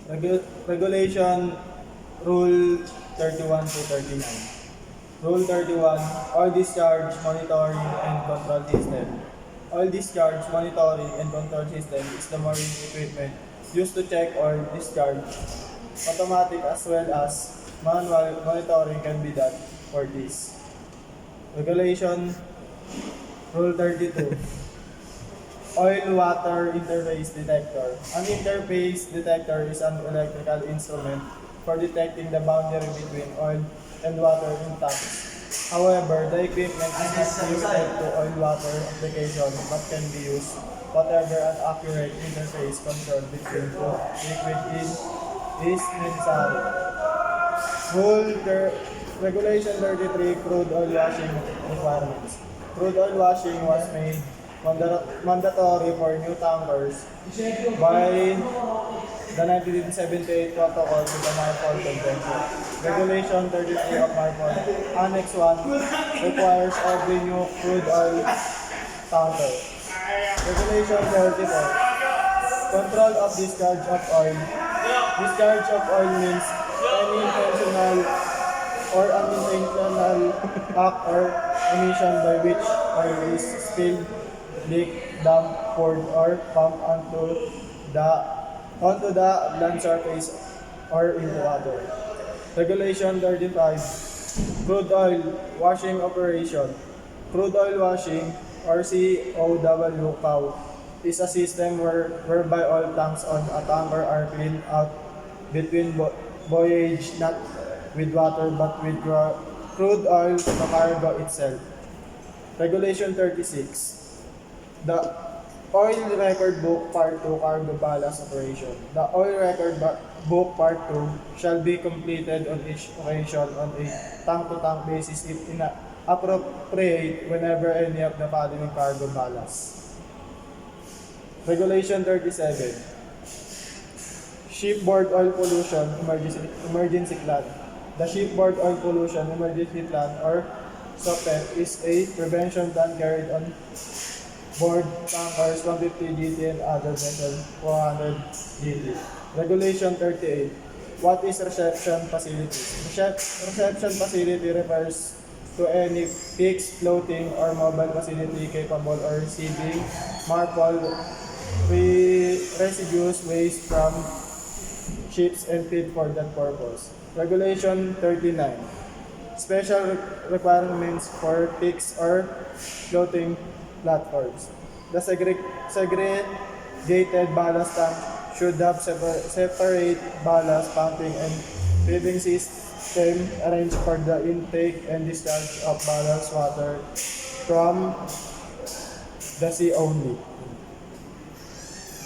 Regulation Rule 31 to 39. Rule 31, Oil Discharge Monitoring and Control System. Oil discharge monitoring and control system is the marine equipment used to check oil discharge. Automatic as well as manual monitoring can be done for this. Regulation Rule 32. Oil-water interface detector. An interface detector is an electrical instrument for detecting the boundary between oil and water in tanks. However, the equipment is not limited to oil-water application but can be used whatever an accurate interface control between the liquid is necessary. Regulation 33, crude oil washing requirements. Crude oil washing was made mandatory for new tankers by the 1978 Protocol to the MARPOL Convention. Regulation 33 of MARPOL, Annex 1, requires every new crude oil tanker. Regulation 34, control of discharge of oil. Discharge of oil means any intentional or unintentional act or omission by which oil is spilled, leaked, dumped, poured, or pumped onto the land surface or into water. Regulation 35, crude oil washing operation. Crude oil washing, or COW, is a system whereby oil tanks on a tanker are cleaned out between voyage, not with water but with crude oil from the cargo itself. Regulation 36, the Oil Record Book Part 2 Cargo Ballast Operation. The Oil Record Book Part 2 shall be completed on each occasion on a tank-to-tank basis if appropriate whenever any of the following cargo ballast. Regulation 37. Shipboard Oil Pollution Emergency Plan. The Shipboard Oil Pollution Emergency Plan, or SOPEP, is a prevention plan carried on board tankers 150 GT and other vessels 400 GT. Regulation 38. What is reception facility? Reception facility refers to any fixed, floating, or mobile facility capable of receiving MARPOL residues waste from ships and feed for that purpose. Regulation 39. Special requirements for fixed or floating platforms. The segregated ballast tank should have separate ballast pumping and feeding system arranged for the intake and discharge of ballast water from the sea only.